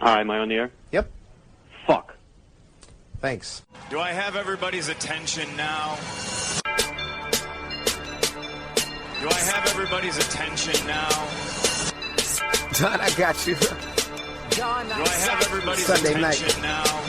Hi, am I on the air? Yep. Fuck. Thanks. Do I have everybody's attention now? Do I have everybody's attention now? John, I got you. Do I have everybody's Sunday attention night. now?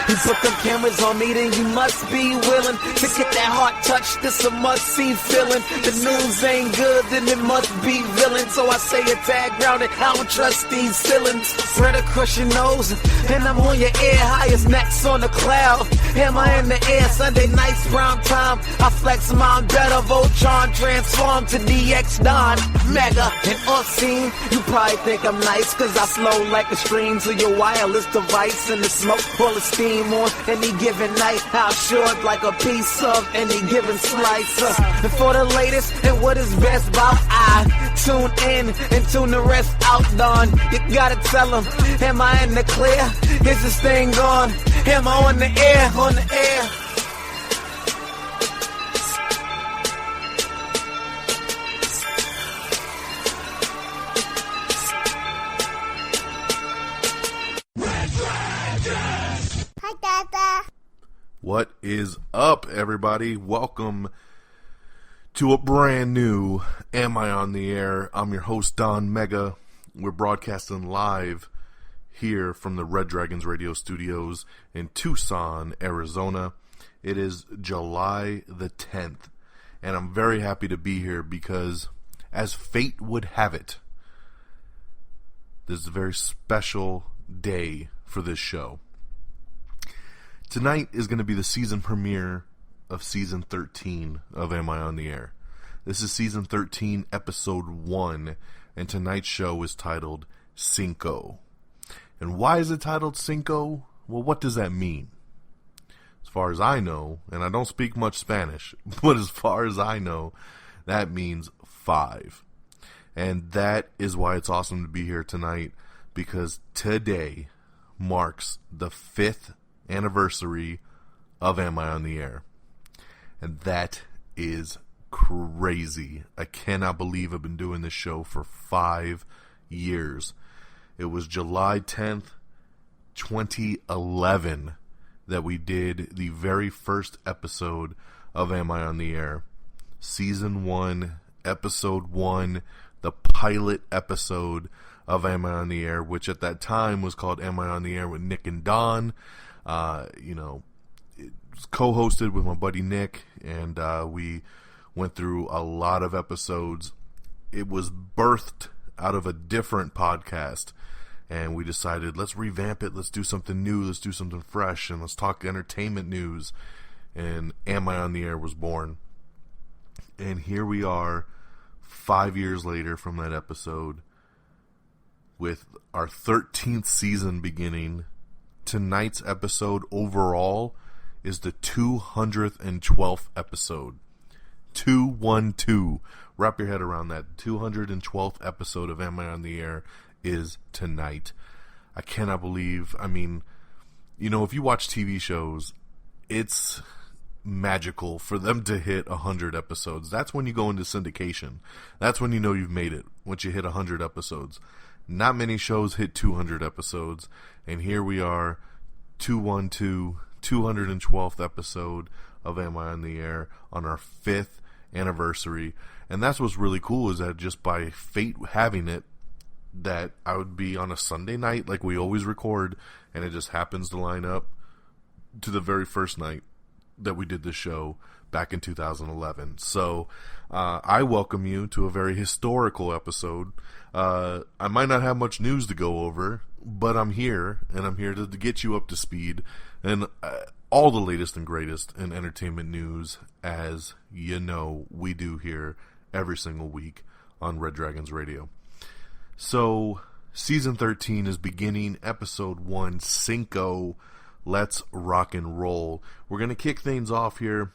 You put them cameras on me, then you must be willing to get that heart touch. This a must-see feeling. The news ain't good, then it must be villain. So I say a tag grounded, I don't trust these ceilings. Spread across your nose, and I'm on your ear. Highest necks on the cloud. Am I in the air? Sunday nights, prime time. I flex my better. Voltron transform to DX Don. Mega and off scene. You probably think I'm nice, cause I slow like a stream to your wireless device. And the smoke full of steam on any given night. How short like a piece of any given slice. And for the latest and what is best about, I tune in and tune the rest out, Don. You gotta tell them, am I in the clear? Is this thing on? Am I on the air? On the air. What is up, everybody? Welcome to a brand new Am I on the Air? I'm your host, Don Mega. We're broadcasting live here from the Red Dragons radio studios in Tucson, Arizona. It is July the 10th, and I'm very happy to be here because, as fate would have it, this is a very special day for this show. Tonight is going to be the season premiere of Season 13 of Am I on the Air? This is Season 13, Episode 1, and tonight's show is titled Cinco. And why is it titled Cinco? Well, what does that mean? As far as I know, and I don't speak much Spanish, but as far as I know, that means 5. And that is why it's awesome to be here tonight, because today marks the 5th anniversary of Am I on the Air? And that is crazy. I cannot believe I've been doing this show for 5 years. It was July 10th, 2011 that we did the very first episode of Am I on the Air? Season 1, Episode 1, the pilot episode of Am I on the Air, which at that time was called Am I on the Air with Nick and Don. It was co-hosted with my buddy Nick, and we went through a lot of episodes. It was birthed out of a different podcast, and we decided, let's revamp it, let's do something new, let's do something fresh, and let's talk entertainment news, and Am I on the Air was born. And here we are, 5 years later from that episode, with our 13th season beginning. Tonight's episode overall is the 212th episode. 212. Wrap your head around that. 212th episode of Am I on the Air is tonight. I cannot believe, if you watch TV shows, it's magical for them to hit 100 episodes. That's when you go into syndication. That's when you know you've made it, once you hit 100 episodes. Not many shows hit 200 episodes, and here we are, 212, 212th episode of Am I on the Air on our 5th anniversary. And that's what's really cool, is that just by fate having it, that I would be on a Sunday night like we always record, and it just happens to line up to the very first night that we did this show back in 2011. So I welcome you to a very historical episode. I might not have much news to go over, but I'm here, and I'm here to get you up to speed and all the latest and greatest in entertainment news, as you know we do here every single week on Red Dragons Radio. So Season 13 is beginning, Episode 1, Cinco. Let's rock and roll. We're going to kick things off here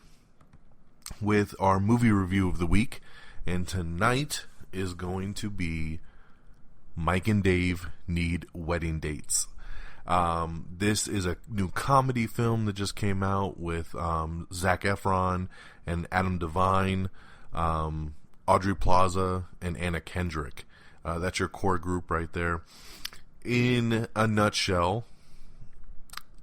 with our movie review of the week, and tonight is going to be Mike and Dave Need Wedding Dates. This is a new comedy film that just came out with Zac Efron and Adam Devine, Audrey Plaza, and Anna Kendrick. That's your core group right there. in a nutshell,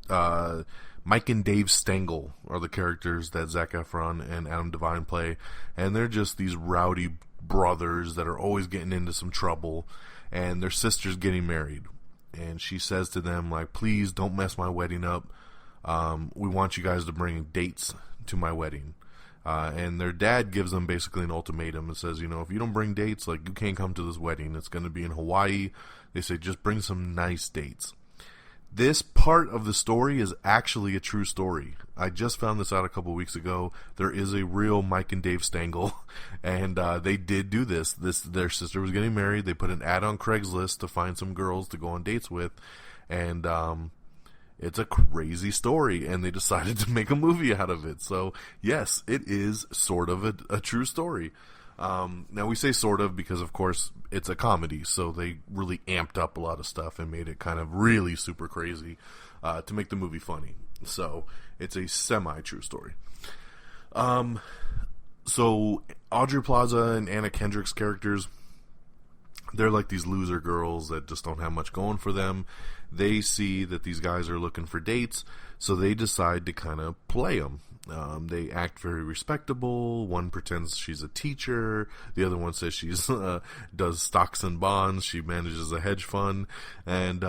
Mike and Dave Stengel are the characters that Zac Efron and Adam Devine play, and they're just these rowdy brothers that are always getting into some trouble, and their sister's getting married, and she says to them, like, please don't mess my wedding up. We want you guys to bring dates to my wedding. And their dad gives them basically an ultimatum and says, you know, if you don't bring dates, like, you can't come to this wedding. It's going to be in Hawaii. They say, just bring some nice dates. This part of the story is actually a true story. I just found this out a couple weeks ago. There is a real Mike and Dave Stengel, and they did do this. Their sister was getting married. They put an ad on Craigslist to find some girls to go on dates with, and it's a crazy story, and they decided to make a movie out of it. So, yes, it is sort of a true story. Now, we say sort of because, of course, it's a comedy, so they really amped up a lot of stuff and made it kind of really super crazy to make the movie funny. So, it's a semi-true story. So, Aubrey Plaza and Anna Kendrick's characters, they're like these loser girls that just don't have much going for them. They see that these guys are looking for dates, so they decide to kind of play them. They act very respectable. One pretends she's a teacher. The other one says she's does stocks and bonds. She manages a hedge fund. And,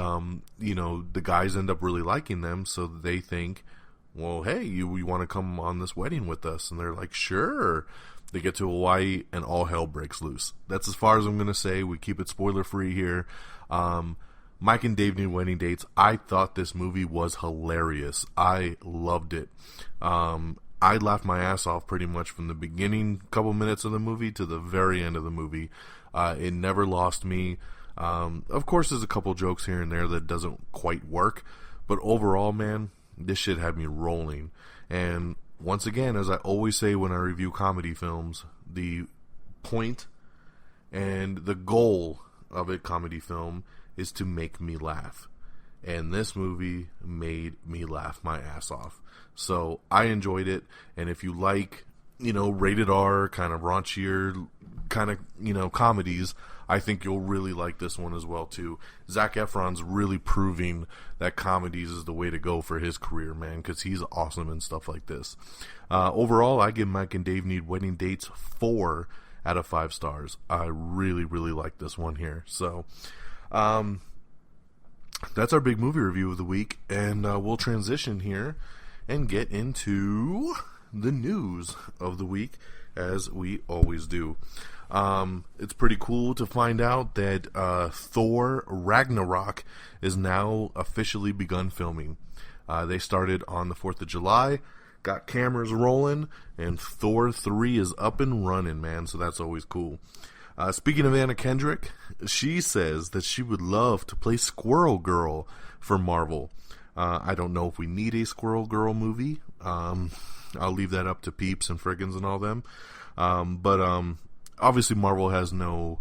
you know, the guys end up really liking them, so they think, well, hey, you want to come on this wedding with us? And they're like, sure. They get to Hawaii, and all hell breaks loose. That's as far as I'm going to say. We keep it spoiler-free here. Mike and Dave Need Wedding Dates. I thought this movie was hilarious. I loved it. I laughed my ass off pretty much from the beginning couple minutes of the movie to the very end of the movie. It never lost me. Of course, there's a couple jokes here and there that doesn't quite work. But overall, man, this shit had me rolling. And once again, as I always say when I review comedy films, the point and the goal of a comedy film is to make me laugh. And this movie made me laugh my ass off. So I enjoyed it. And if you like, you know, rated R, kind of raunchier, kind of, you know, comedies, I think you'll really like this one as well, too. Zac Efron's really proving that comedies is the way to go for his career, man, because he's awesome and stuff like this. Overall, I give Mike and Dave Need Wedding Dates 4 out of 5 stars. I really, really like this one here. So, that's our big movie review of the week, and we'll transition here and get into the news of the week, as we always do. It's pretty cool to find out that Thor Ragnarok is now officially begun filming. They started on the 4th of July, got cameras rolling, and Thor 3 is up and running, man, so that's always cool. Speaking of Anna Kendrick, she says that she would love to play Squirrel Girl for Marvel. I don't know if we need a Squirrel Girl movie. I'll leave that up to Peeps and Friggins and all them. But obviously Marvel has no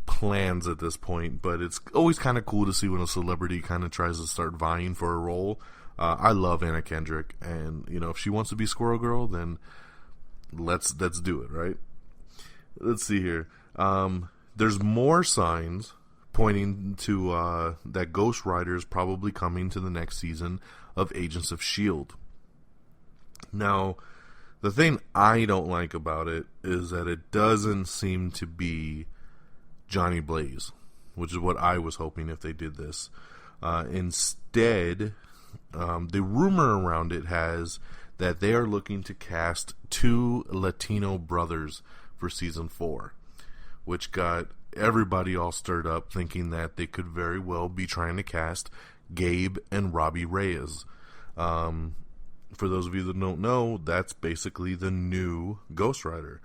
plans at this point, but it's always kind of cool to see when a celebrity kind of tries to start vying for a role. I love Anna Kendrick, and, you know, if she wants to be Squirrel Girl, then let's do it, right? Let's see here. There's more signs pointing to that Ghost Rider is probably coming to the next season of Agents of S.H.I.E.L.D. Now, the thing I don't like about it is that it doesn't seem to be Johnny Blaze, which is what I was hoping if they did this. Instead, the rumor around it has that they are looking to cast 2 Latino brothers for season 4, which got everybody all stirred up, thinking that they could very well be trying to cast Gabe and Robbie Reyes. For those of you that don't know, that's basically the new Ghost Rider.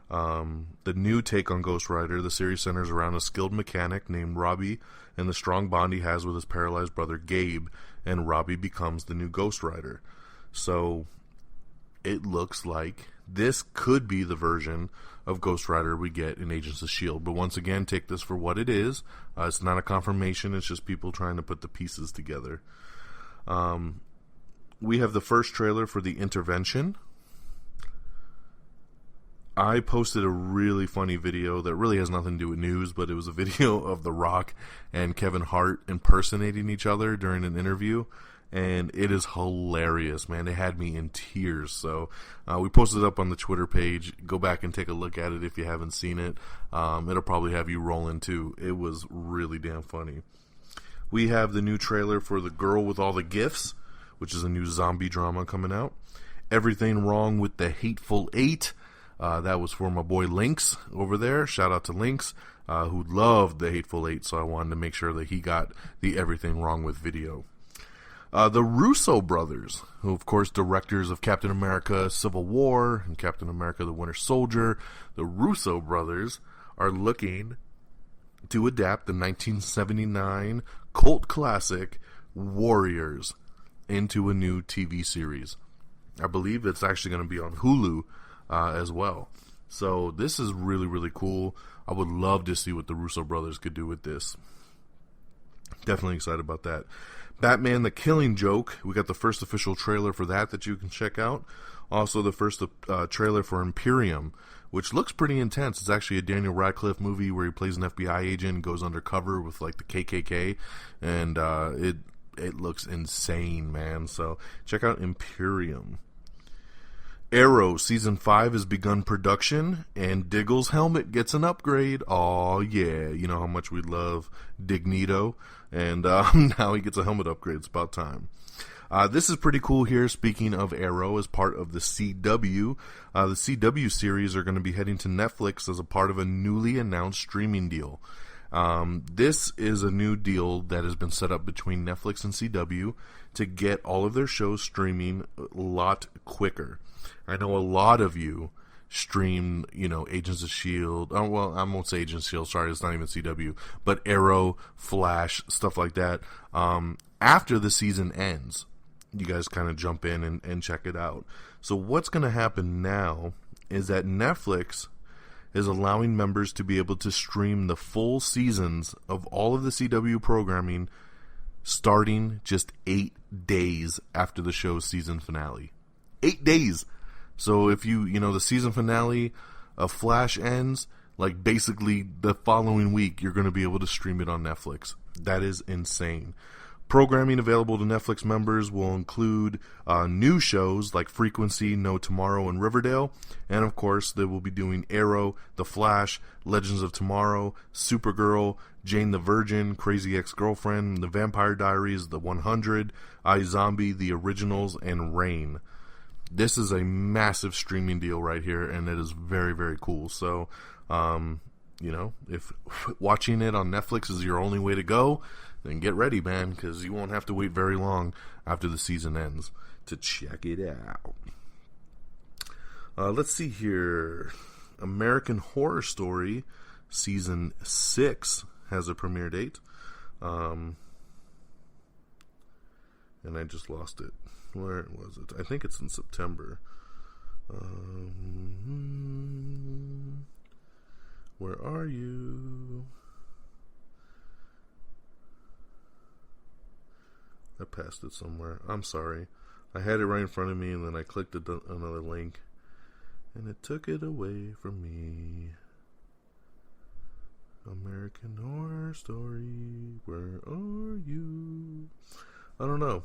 The new take on Ghost Rider, the series centers around a skilled mechanic named Robbie and the strong bond he has with his paralyzed brother Gabe, and Robbie becomes the new Ghost Rider. So it looks like this could be the version of Ghost Rider we get in Agents of S.H.I.E.L.D. But once again, take this for what it is. It's not a confirmation. It's just people trying to put the pieces together. We have the first trailer for The Intervention. I posted a really funny video that really has nothing to do with news, but it was a video of The Rock and Kevin Hart impersonating each other during an interview, and it is hilarious, man. It had me in tears. So we posted it up on the Twitter page. Go back and take a look at it if you haven't seen it. It'll probably have you rolling too. It was really damn funny. We have the new trailer for The Girl with All the Gifts, which is a new zombie drama coming out. Everything Wrong with the Hateful Eight. That was for my boy Lynx over there. Shout out to Lynx, who loved the Hateful Eight, so I wanted to make sure that he got the Everything Wrong with video. The Russo Brothers, who of course directors of Captain America Civil War and Captain America the Winter Soldier, the Russo Brothers are looking to adapt the 1979 cult classic Warriors into a new TV series. I believe it's actually going to be on Hulu as well. So this is really, really cool. I would love to see what the Russo Brothers could do with this. Definitely excited about that. Batman the Killing Joke. We got the first official trailer for that you can check out. Also the first trailer for Imperium, which looks pretty intense. It's actually a Daniel Radcliffe movie where he plays an FBI agent and goes undercover with like the KKK, and it looks insane, man. So check out Imperium. Arrow Season 5 has begun production, and Diggle's helmet gets an upgrade. Aw, yeah. You know how much we love Dignito, and now he gets a helmet upgrade. It's about time. This is pretty cool here. Speaking of Arrow, as part of the CW, the CW series are going to be heading to Netflix as a part of a newly announced streaming deal. This is a new deal that has been set up between Netflix and CW to get all of their shows streaming a lot quicker. I know a lot of you stream, Agents of S.H.I.E.L.D. Oh, well, I won't say Agents of S.H.I.E.L.D. Sorry, it's not even CW. But Arrow, Flash, stuff like that. After the season ends, you guys kind of jump in and check it out. So what's going to happen now is that Netflix is allowing members to be able to stream the full seasons of all of the CW programming starting just 8 days after the show's season finale. 8 days! So if the season finale of Flash ends, like basically the following week, you're going to be able to stream it on Netflix. That is insane. Programming available to Netflix members will include new shows like Frequency, No Tomorrow, and Riverdale. And of course, they will be doing Arrow, The Flash, Legends of Tomorrow, Supergirl, Jane the Virgin, Crazy Ex-Girlfriend, The Vampire Diaries, The 100, iZombie, The Originals, and Reign. This is a massive streaming deal right here, and it is very, very cool. So, if watching it on Netflix is your only way to go, then get ready, man, because you won't have to wait very long after the season ends to check it out. Let's see here. American Horror Story Season 6 has a premiere date. And I just lost it. Where was it? I think it's in September. Where are you? I passed it somewhere. I'm sorry. I had it right in front of me, and then I clicked another link, and it took it away from me. American Horror Story, where are you? I don't know.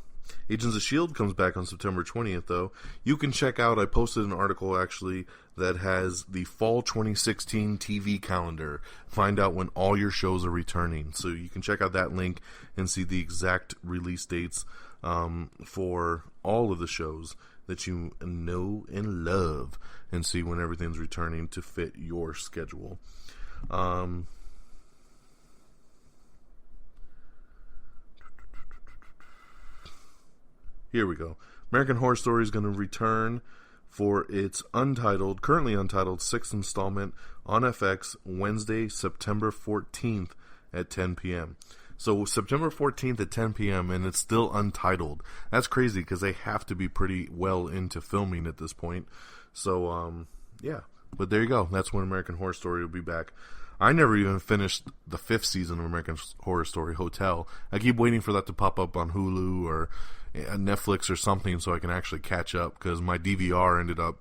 Agents of S.H.I.E.L.D. comes back on September 20th, though. You can check out, I posted an article, actually, that has the fall 2016 TV calendar. Find out when all your shows are returning. So you can check out that link and see the exact release dates for all of the shows that you know and love, and see when everything's returning to fit your schedule. Here we go. American Horror Story is going to return for its currently untitled 6th installment on FX Wednesday, September 14th at 10 p.m. So September 14th at 10 p.m. and it's still untitled. That's crazy because they have to be pretty well into filming at this point. So, yeah. But there you go. That's when American Horror Story will be back. I never even finished the 5th season of American Horror Story Hotel. I keep waiting for that to pop up on Hulu or Netflix or something so I can actually catch up, because my DVR ended up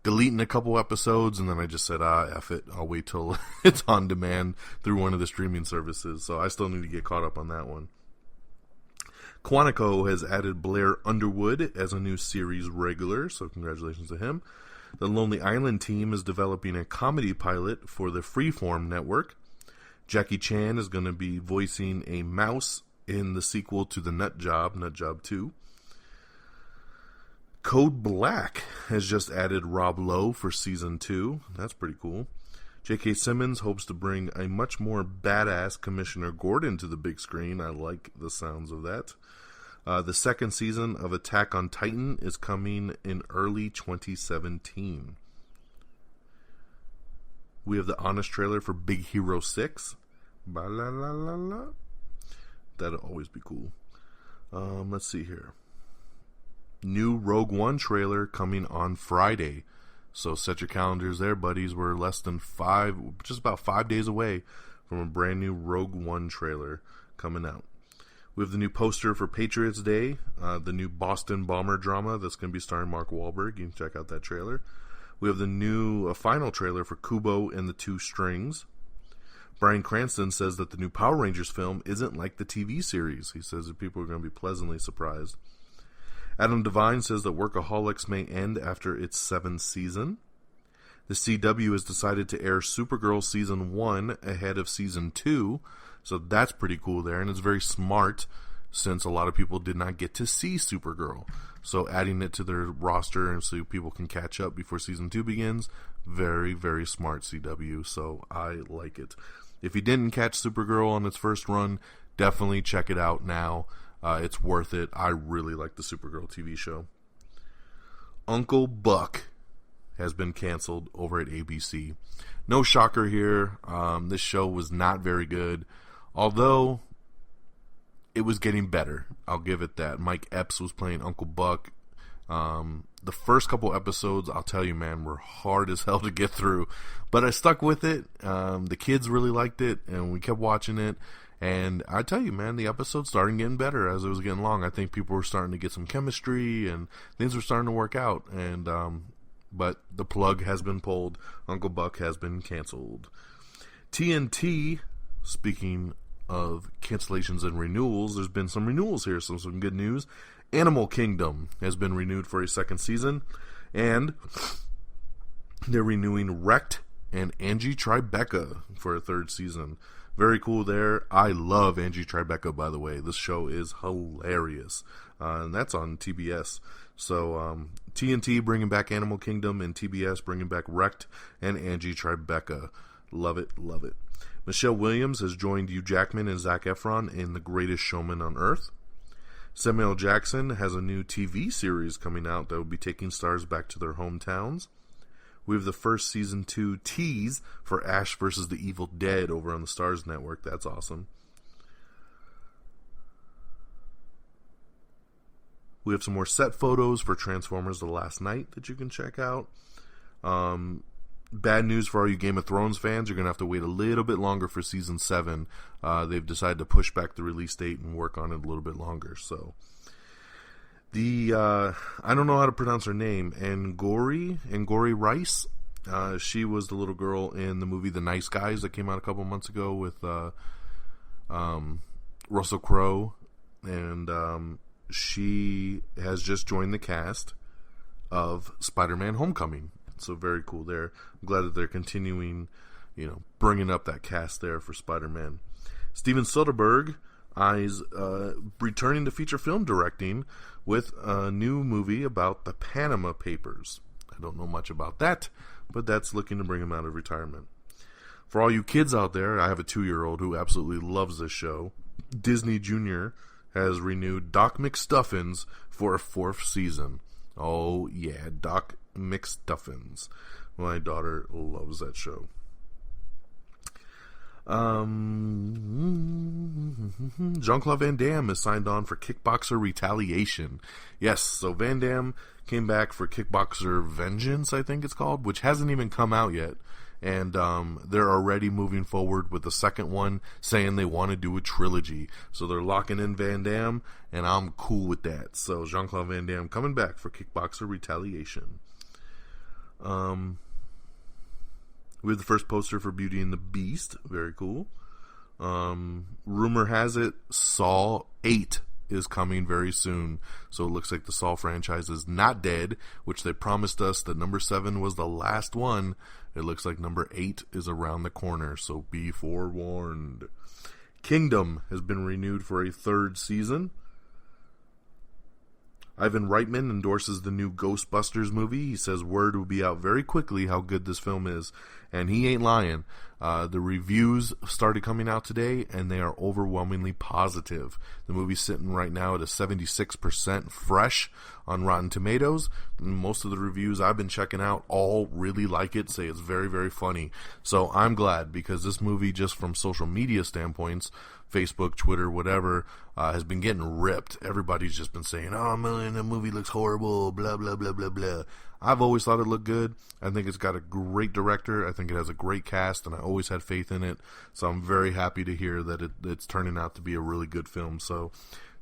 deleting a couple episodes, and then I just said, F it. I'll wait till it's on demand through one of the streaming services. So I still need to get caught up on that one. Quantico has added Blair Underwood as a new series regular, so congratulations to him. The Lonely Island team is developing a comedy pilot for the Freeform network. Jackie Chan is going to be voicing a mouse in the sequel to The Nut Job 2. Code Black has just added Rob Lowe for Season 2. That's pretty cool. J.K. Simmons hopes to bring a much more badass Commissioner Gordon to the big screen. I like the sounds of that. The second season of Attack on Titan is coming in early 2017. We have the honest trailer for Big Hero 6. Ba-la-la-la-la. That'll always be cool. Let's see here. New Rogue One trailer coming on Friday. So set your calendars there, buddies. We're less than just about 5 days away from a brand new Rogue One trailer coming out. We have the new poster for Patriots Day, the new Boston Bomber drama that's going to be starring Mark Wahlberg. You can check out that trailer. We have the new final trailer for Kubo and the Two Strings. Bryan Cranston says that the new Power Rangers film isn't like the TV series. He says that people are going to be pleasantly surprised. Adam Devine says that Workaholics may end after its 7th season. The CW has decided to air Supergirl Season 1 ahead of Season 2. So that's pretty cool there, and it's very smart since a lot of people did not get to see Supergirl. So adding it to their roster and so people can catch up before Season 2 begins, very, very smart CW, so I like it. If you didn't catch Supergirl on its first run, definitely check it out now. It's worth it. I really like the Supergirl TV show. Uncle Buck has been canceled over at ABC. No shocker here. This show was not very good. Although, it was getting better. I'll give it that. Mike Epps was playing Uncle Buck. The first couple episodes, I'll tell you, man, were hard as hell to get through. But I stuck with it. The kids really liked it, and we kept watching it. And I tell you, man, the episodes started getting better as it was getting long. I think people were starting to get some chemistry, and things were starting to work out. And but the plug has been pulled. Uncle Buck has been canceled. TNT, speaking of cancellations and renewals, there's been some renewals here, so some good news. Animal Kingdom has been renewed for a 2nd season, and they're renewing Wrecked and Angie Tribeca for a 3rd season. Very cool there. I love Angie Tribeca, by the way. This show is hilarious, and that's on TBS. So TNT bringing back Animal Kingdom, and TBS bringing back Wrecked and Angie Tribeca. Love it, love it. Michelle Williams has joined Hugh Jackman and Zac Efron in The Greatest Showman on Earth. Samuel Jackson has a new TV series coming out that will be taking stars back to their hometowns. We have the first Season 2 tease for Ash vs. the Evil Dead over on the Starz Network. That's awesome. We have some more set photos for Transformers The Last Night that you can check out. Bad news for all you Game of Thrones fans. You're going to have to wait a little bit longer for Season 7. They've decided to push back the release date and work on it a little bit longer. So, I don't know how to pronounce her name. Angori Rice. She was the little girl in the movie The Nice Guys that came out a couple months ago with Russell Crowe. And she has just joined the cast of Spider-Man Homecoming. So very cool there. I'm glad that they're continuing, bringing up that cast there for Spider-Man. Steven Soderbergh is returning to feature film directing with a new movie about the Panama Papers. I don't know much about that, but that's looking to bring him out of retirement. For all you kids out there, I have a 2-year-old who absolutely loves this show. Disney Junior has renewed Doc McStuffins for a 4th season. Oh, yeah, Doc McStuffins. My daughter loves that show. Jean-Claude Van Damme is signed on for Kickboxer Retaliation. Yes, so Van Damme came back for Kickboxer Vengeance, I think it's called, which hasn't even come out yet. And they're already moving forward with the second one, saying they want to do a trilogy. So they're locking in Van Damme, and I'm cool with that. So Jean-Claude Van Damme coming back for Kickboxer Retaliation. We have the first poster for Beauty and the Beast. Very cool. Rumor has it Saw 8 is coming very soon. So it looks like the Saw franchise is not dead, which they promised us that number 7 was the last one. It looks like number 8 is around the corner, so be forewarned. Kingdom has been renewed for a 3rd season. Ivan Reitman endorses the new Ghostbusters movie. He says word will be out very quickly how good this film is. And he ain't lying. The reviews started coming out today, and they are overwhelmingly positive. The movie's sitting right now at a 76% fresh on Rotten Tomatoes. And most of the reviews I've been checking out all really like it, say it's very, very funny. So I'm glad, because this movie, just from social media standpoints, Facebook, Twitter, whatever, has been getting ripped. Everybody's just been saying, oh man, the movie looks horrible, blah, blah, blah, blah, blah. I've always thought it looked good. I think it's got a great director. I think it has a great cast, and I always had faith in it. So I'm very happy to hear that it's turning out to be a really good film. So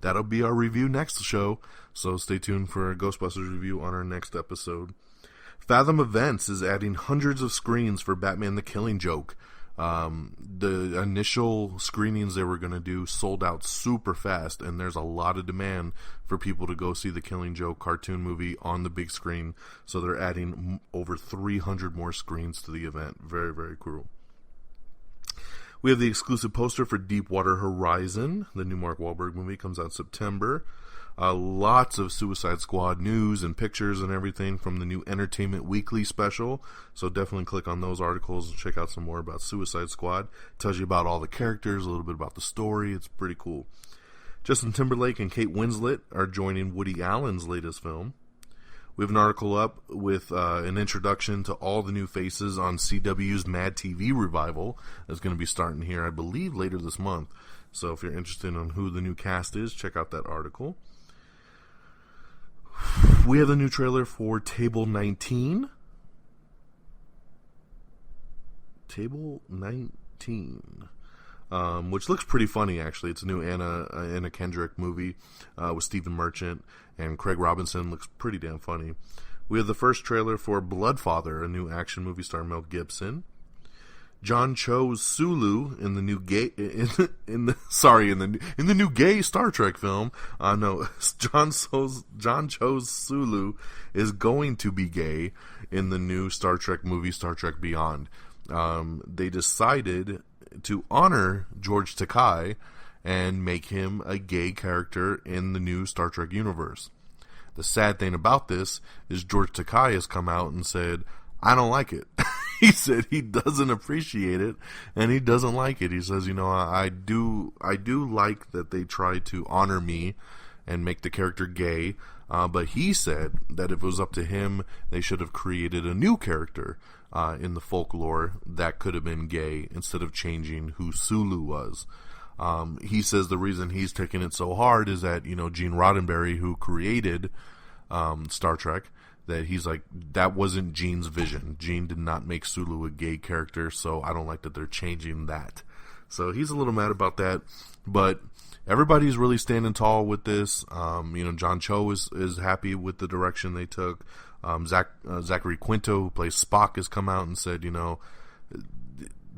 that'll be our review next show. So stay tuned for a Ghostbusters review on our next episode. Fathom Events is adding hundreds of screens for Batman the Killing Joke. The initial screenings they were going to do sold out super fast, and there's a lot of demand for people to go see the Killing Joke cartoon movie on the big screen, so they're adding over 300 more screens to the event. Very, very cool. We have the exclusive poster for Deepwater Horizon. The new Mark Wahlberg movie comes out in September. Lots of Suicide Squad news and pictures and everything from the new Entertainment Weekly special. So definitely click on those articles and check out some more about Suicide Squad. Tells you about all the characters, a little bit about the story. It's pretty cool. Justin Timberlake and Kate Winslet are joining Woody Allen's latest film. We have an article up with an introduction to all the new faces on CW's Mad TV revival that's going to be starting here, I believe, later this month. So if you're interested in who the new cast is, check out that article. We have the new trailer for Table 19. Table 19. Which looks pretty funny, actually. It's a new Anna Kendrick movie with Stephen Merchant, and Craig Robinson. Looks pretty damn funny. We have the first trailer for Bloodfather, a new action movie starring Mel Gibson. John Cho's Sulu in the new gay in the new gay Star Trek film. John Cho's Sulu is going to be gay in the new Star Trek movie, Star Trek Beyond. They decided to honor George Takei and make him a gay character in the new Star Trek universe. The sad thing about this is George Takei has come out and said, I don't like it. He said he doesn't appreciate it, and he doesn't like it. He says, I do like that they try to honor me and make the character gay, but he said that if it was up to him, they should have created a new character in the folklore that could have been gay instead of changing who Sulu was. He says the reason he's taking it so hard is that, Gene Roddenberry, who created Star Trek, that he's like, that wasn't Gene's vision. Gene did not make Sulu a gay character, so I don't like that they're changing that. So he's a little mad about that, but everybody's really standing tall with this. John Cho is happy with the direction they took. Zachary Quinto, who plays Spock, has come out and said,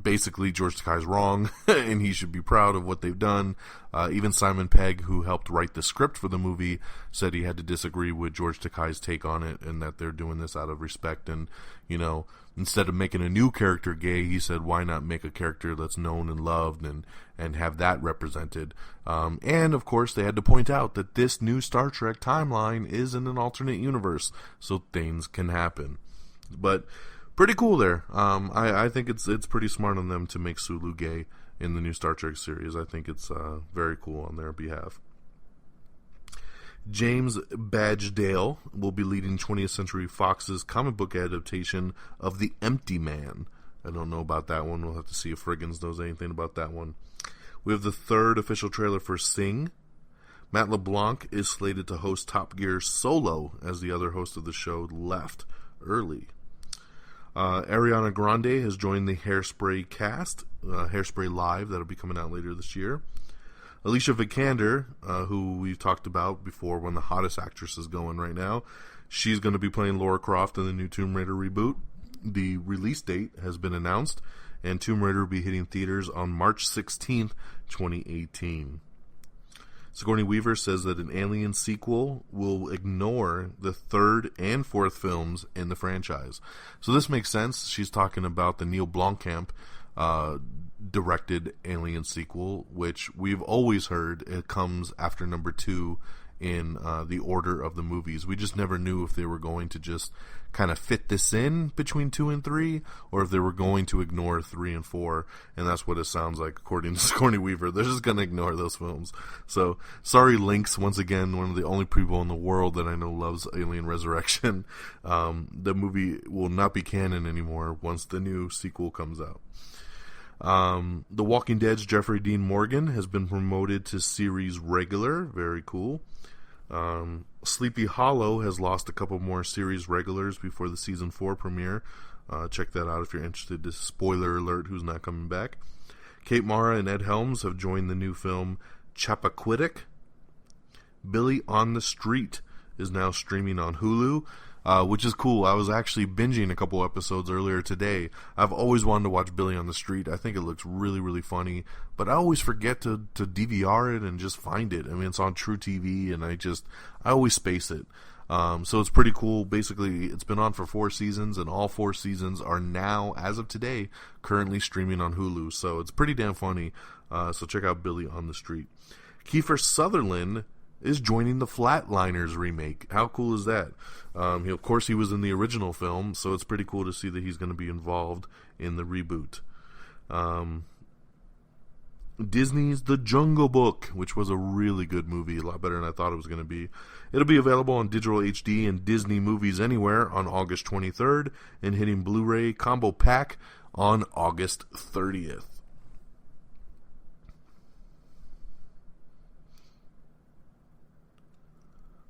basically George Takei's wrong and he should be proud of what they've done. Even Simon Pegg, who helped write the script for the movie, said he had to disagree with George Takei's take on it and that they're doing this out of respect. And, instead of making a new character gay, he said, why not make a character that's known and loved and have that represented? And, of course, they had to point out that this new Star Trek timeline is in an alternate universe, so things can happen. But pretty cool there. I think it's pretty smart on them to make Sulu gay in the new Star Trek series. I think it's very cool on their behalf. James Badgedale will be leading 20th Century Fox's comic book adaptation of The Empty Man. I don't know about that one. We'll have to see if Friggins knows anything about that one. We have the third official trailer for Sing. Matt LeBlanc is slated to host Top Gear solo as the other host of the show left early. Ariana Grande has joined the Hairspray cast, Hairspray Live, that'll be coming out later this year. Alicia Vikander, who we've talked about before, one of the hottest actresses going right now, she's going to be playing Lara Croft in the new Tomb Raider reboot. The release date has been announced, and Tomb Raider will be hitting theaters on March 16th, 2018. Sigourney Weaver says that an Alien sequel will ignore the third and fourth films in the franchise. So this makes sense. She's talking about the Neil Blomkamp directed Alien sequel, which we've always heard it comes after number 2 in the order of the movies. We just never knew if they were going to just kind of fit this in between 2 and 3, or if they were going to ignore 3 and 4, and that's what it sounds like according to Sigourney Weaver. They're just going to ignore those films. So, sorry Lynx, once again, one of the only people in the world that I know loves Alien Resurrection. The movie will not be canon anymore once the new sequel comes out. The Walking Dead's Jeffrey Dean Morgan has been promoted to series regular. Very cool. Sleepy Hollow has lost a couple more series regulars before the season 4 premiere. Check that out if you're interested. This spoiler alert, who's not coming back. Kate Mara and Ed Helms have joined the new film Chappaquiddick. Billy on the Street is now streaming on Hulu, which is cool. I was actually binging a couple episodes earlier today. I've always wanted to watch Billy on the Street. I think it looks really, really funny, but I always forget to DVR it and just find it. I mean, it's on True TV, and I always space it. So it's pretty cool. Basically, it's been on for 4 seasons, and all 4 seasons are now, as of today, currently streaming on Hulu. So it's pretty damn funny. So check out Billy on the Street. Kiefer Sutherland is joining the Flatliners remake. How cool is that? Of course, he was in the original film, so it's pretty cool to see that he's going to be involved in the reboot. Disney's The Jungle Book, which was a really good movie, a lot better than I thought it was going to be. It'll be available on digital HD and Disney Movies Anywhere on August 23rd, and hitting Blu-ray Combo Pack on August 30th.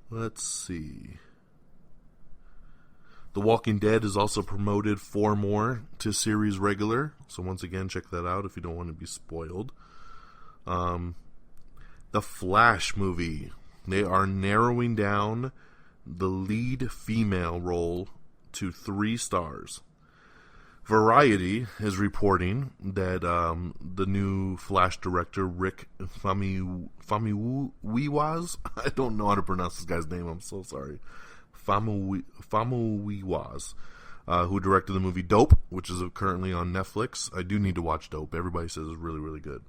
Let's see. The Walking Dead is also promoted 4 more to series regular. So once again, check that out if you don't want to be spoiled. The Flash movie. They are narrowing down the lead female role to 3 stars. Variety is reporting that the new Flash director, Rick Famuyiwa, I don't know how to pronounce this guy's name, I'm so sorry, Famuyiwa, who directed the movie Dope, which is currently on Netflix. I do need to watch Dope. Everybody says it's really, really good.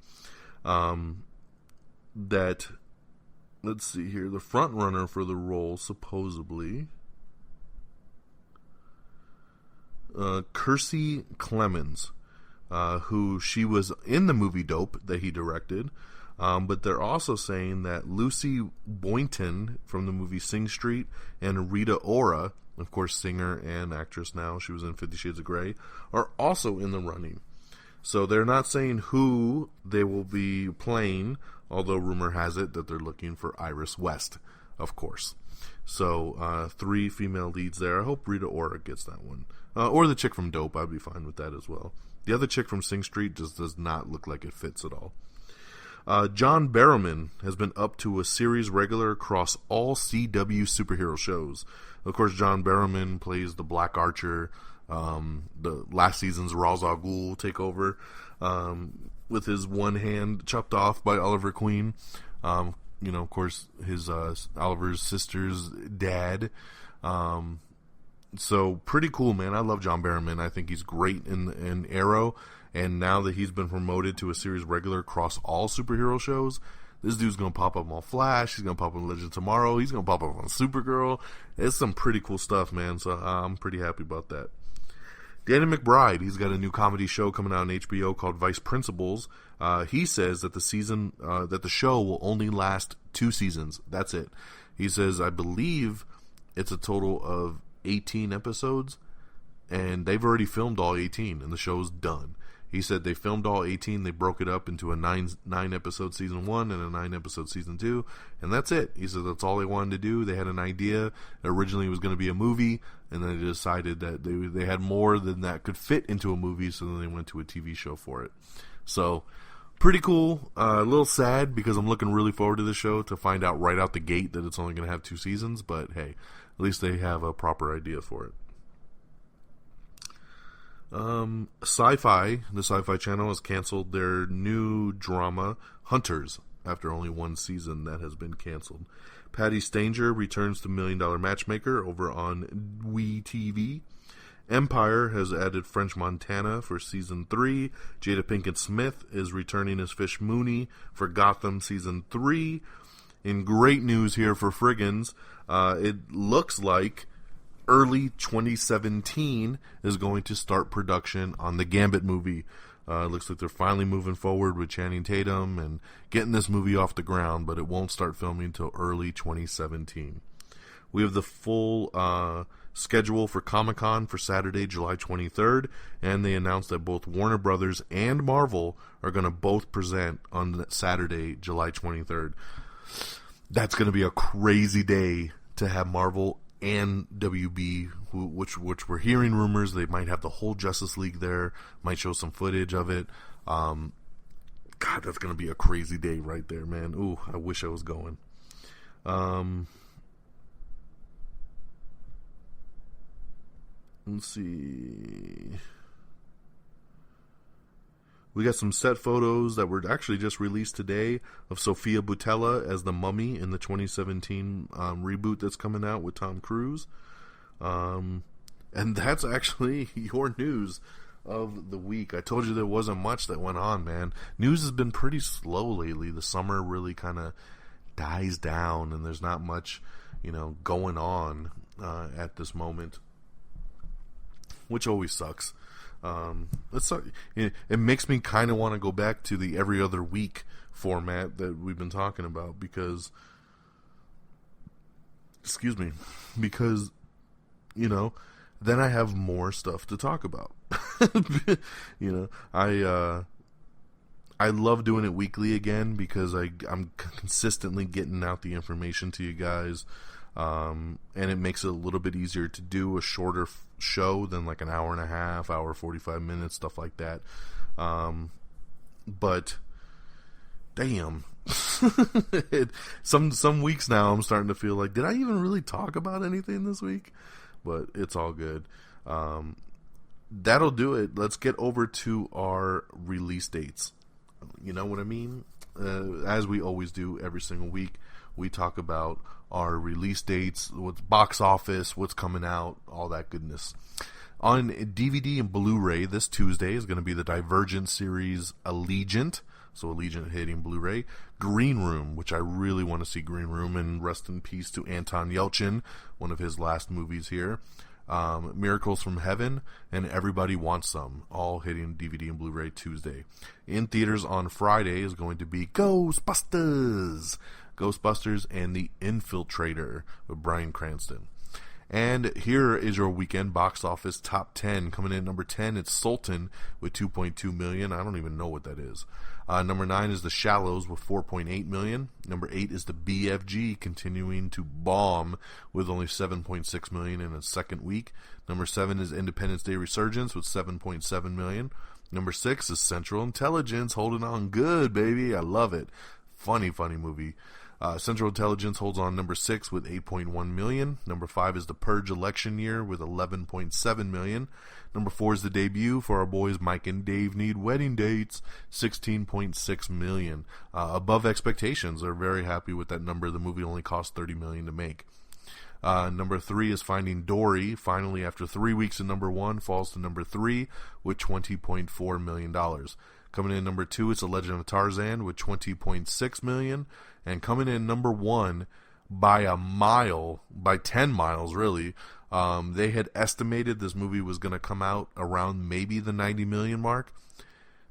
Let's see here, the front runner for the role, supposedly, Kirstie Clemens, who she was in the movie Dope that he directed, but they're also saying that Lucy Boynton from the movie Sing Street and Rita Ora, of course singer and actress now, she was in 50 Shades of Grey, are also in the running. So they're not saying who they will be playing, although rumor has it that they're looking for Iris West, of course. So 3 female leads there. I hope Rita Ora gets that one. Or the chick from Dope, I'd be fine with that as well. The other chick from Sing Street just does not look like it fits at all. John Barrowman has been up to a series regular across all CW superhero shows. Of course, John Barrowman plays the Black Archer, the last season's Ra's al Ghul takeover, with his one hand chopped off by Oliver Queen. Of course, his Oliver's sister's dad. So pretty cool, man. I love John Barrowman. I think he's great in Arrow, and now that he's been promoted to a series regular across all superhero shows, this dude's gonna pop up on Flash. He's gonna pop up on Legend of Tomorrow. He's gonna pop up on Supergirl. It's some pretty cool stuff, man. So I'm pretty happy about that. Danny McBride, he's got a new comedy show coming out on HBO called Vice Principals. He says that the show will only last 2 seasons. That's it. He says, I believe it's a total of 18 episodes, and they've already filmed all 18, and the show's done. He said they filmed all 18, they broke it up into a 9 episode season 1 and a 9 episode season 2, and that's it. He said that's all they wanted to do. They had an idea. Originally it was going to be a movie, and then they decided that they had more than that could fit into a movie, so then they went to a TV show for it. So pretty cool. A little sad because I'm looking really forward to the show to find out right out the gate that it's only going to have 2 seasons. But hey, at least they have a proper idea for it. Sci-Fi, the Sci-Fi Channel has canceled their new drama, Hunters, after only 1 season that has been canceled. Patty Stanger returns to $1 Million Matchmaker over on WeTV. Empire has added French Montana for Season 3. Jada Pinkett Smith is returning as Fish Mooney for Gotham Season 3. In great news here for Friggins, it looks like early 2017 is going to start production on the Gambit movie. It looks like they're finally moving forward with Channing Tatum and getting this movie off the ground, but it won't start filming until early 2017. We have the full schedule for Comic-Con for Saturday, July 23rd, and they announced that both Warner Brothers and Marvel are going to both present on Saturday, July 23rd. That's going to be a crazy day to have Marvel and WB, which we're hearing rumors they might have the whole Justice League there, might show some footage of it. God, that's going to be a crazy day right there, man. Ooh, I wish I was going. Let's see. We got some set photos that were actually just released today of Sofia Boutella as the Mummy in the 2017 reboot that's coming out with Tom Cruise. And that's actually your news of the week. I told you there wasn't much that went on, man. News has been pretty slow lately. The summer really kind of dies down, and there's not much, going on at this moment, which always sucks. It makes me kind of want to go back to the every other week format that we've been talking about because then I have more stuff to talk about. I love doing it weekly again because I'm consistently getting out the information to you guys. And it makes it a little bit easier to do a shorter show than like an hour and a half, hour 45 minutes, stuff like that. But damn, some weeks now I'm starting to feel like, did I even really talk about anything this week? But it's all good. That'll do it. Let's get over to our release dates. You know what I mean? As we always do every single week, we talk about our release dates, what's box office, what's coming out, all that goodness. On DVD and Blu-ray this Tuesday is going to be the Divergent series Allegiant. So Allegiant hitting Blu-ray. Green Room, which I really want to see Green Room, and rest in peace to Anton Yelchin, one of his last movies here. Miracles from Heaven, and Everybody Wants Some, all hitting DVD and Blu-ray Tuesday. In theaters on Friday is going to be Ghostbusters and The Infiltrator with Bryan Cranston. And here is your weekend box office top 10. Coming in at number 10, it's Sultan with $2.2 million. I don't even know what that is. Number 9 is The Shallows with $4.8 million. Number 8 is The BFG, continuing to bomb with only $7.6 million in its second week. Number 7 is Independence Day Resurgence with $7.7 million. Number 6 is Central Intelligence, holding on good, baby. I love it. Funny movie. Central Intelligence holds on number 6 with $8.1 million. Number 5 is The Purge Election Year with $11.7 million. Number 4 is the debut for our boys Mike and Dave Need Wedding Dates, $16.6 million. Above expectations. They're very happy with that number. The movie only cost $30 million to make. Number 3 is Finding Dory. Finally, after 3 weeks in number 1, falls to number 3 with $20.4 million. Coming in number 2, it's The Legend of Tarzan with $20.6 million. And coming in number 1 by a mile, by 10 miles really, they had estimated this movie was going to come out around maybe the 90 million mark.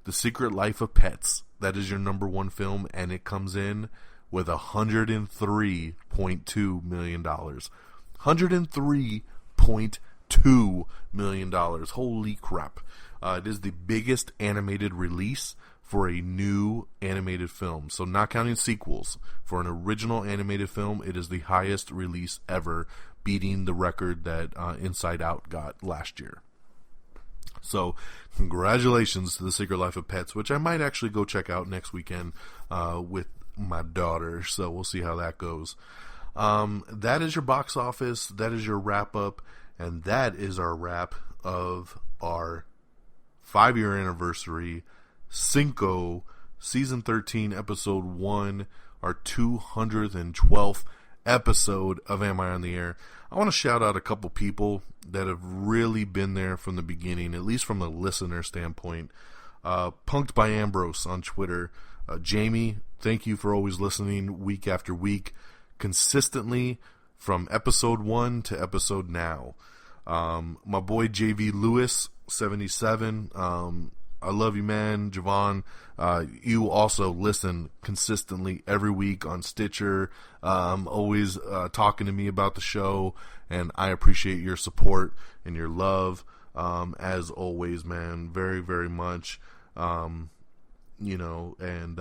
The Secret Life of Pets, that is your number 1 film, and it comes in with $103.2 million. $103.2 million. Holy crap. It is the biggest animated release for a new animated film. So not counting sequels. For an original animated film, it is the highest release ever, beating the record that Inside Out got last year. So, congratulations to The Secret Life of Pets, which I might actually go check out next weekend with my daughter. So, we'll see how that goes. That is your box office. That is your wrap-up. And that is our wrap of our 5-year anniversary, Cinco, Season 13, Episode 1, our 212th episode of Am I on the Air. I want to shout out a couple people that have really been there from the beginning, at least from a listener standpoint. Punked by Ambrose on Twitter. Jamie, thank you for always listening week after week, consistently from episode 1 to episode now. My boy JV Lewis, 77, I love you, man. Javon, you also listen consistently every week on Stitcher, always talking to me about the show, and I appreciate your support and your love, as always, man, very, very much. You know, and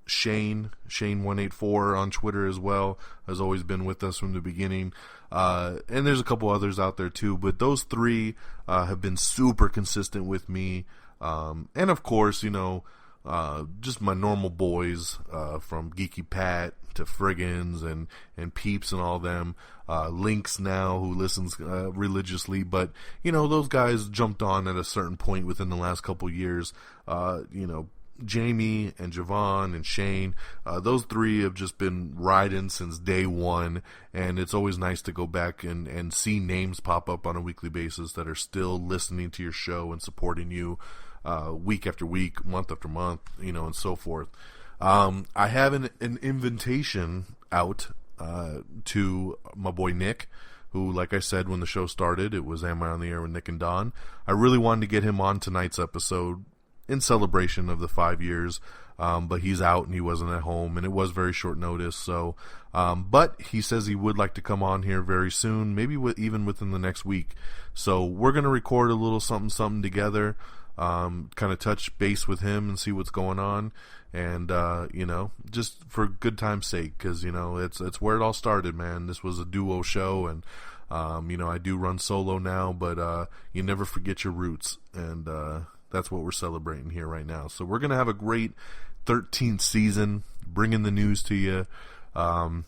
Shane184 on Twitter as well has always been with us from the beginning, and there's a couple others out there too, but those three have been super consistent with me. And of course, you know, just my normal boys, from Geeky Pat to Friggins and Peeps and all them, Lynx now, who listens, religiously, but, you know, those guys jumped on at a certain point within the last couple years. You know, Jamie and Javon and Shane, those three have just been riding since day one, and it's always nice to go back and see names pop up on a weekly basis that are still listening to your show and supporting you, week after week, month after month, you know, and so forth. I have an invitation out to my boy Nick, who, like I said, when the show started, it was Am I on the Air with Nick and Don. I really wanted to get him on tonight's episode in celebration of the 5 years, but he's out and he wasn't at home, and it was very short notice. So, but he says he would like to come on here very soon, maybe even within the next week. So we're going to record a little something together, kind of touch base with him and see what's going on, and you know, just for good time's sake, because, you know, it's where it all started, man. This was a duo show, and you know, I do run solo now, but you never forget your roots, and that's what we're celebrating here right now. So we're going to have a great 13th season, bringing the news to you. And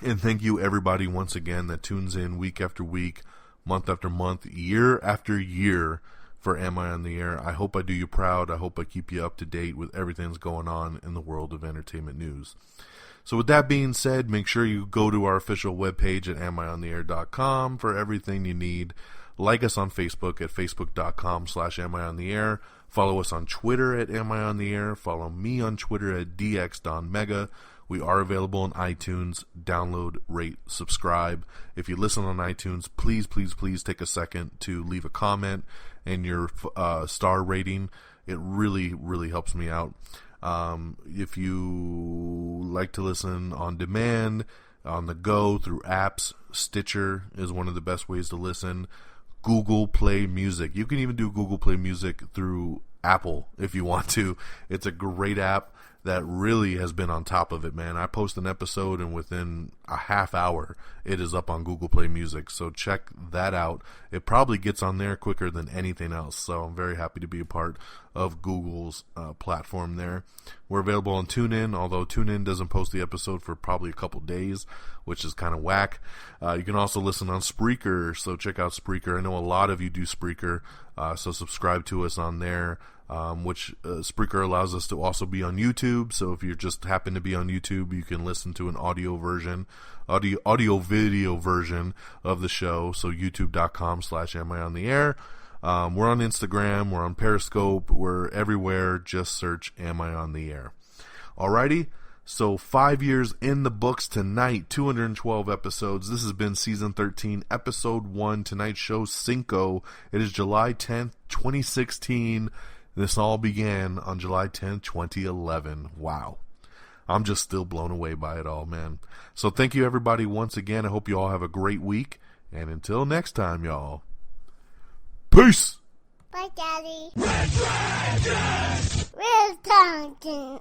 thank you, everybody, once again, that tunes in week after week, month after month, year after year for Am I on the Air. I hope I do you proud. I hope I keep you up to date with everything that's going on in the world of entertainment news. So with that being said, make sure you go to our official webpage at amiontheair.com for everything you need. Like us on Facebook at facebook.com/amiontheair. Follow us on Twitter at amiontheair. Follow me on Twitter at dxdonmega. We are available on iTunes. Download, rate, subscribe. If you listen on iTunes, please take a second to leave a comment and your star rating. It really, really helps me out. If you like to listen on demand, on the go, through apps, Stitcher is one of the best ways to listen. Google Play Music. You can even do Google Play Music through Apple if you want to. It's a great app that really has been on top of it, man. I post an episode, and within a half hour, it is up on Google Play Music. So check that out. It probably gets on there quicker than anything else. So I'm very happy to be a part of Google's platform there. We're available on TuneIn, although TuneIn doesn't post the episode for probably a couple days, which is kind of whack. You can also listen on Spreaker, so check out Spreaker. I know a lot of you do Spreaker, so subscribe to us on there. Which Spreaker allows us to also be on YouTube. So if you just happen to be on YouTube, you can listen to an audio video version of the show. So youtube.com/amiontheair. We're on Instagram, we're on Periscope, we're everywhere. Just search Am I on the Air. Alrighty. So 5 years in the books tonight, 212 episodes. This has been season 13, episode 1. Tonight's show, Cinco. It is July 10th, 2016. This all began on July 10th, 2011. Wow. I'm just still blown away by it all, man. So thank you, everybody, once again. I hope you all have a great week. And until next time, y'all. Peace! Bye, Daddy. Red Dragon! Red Dragon!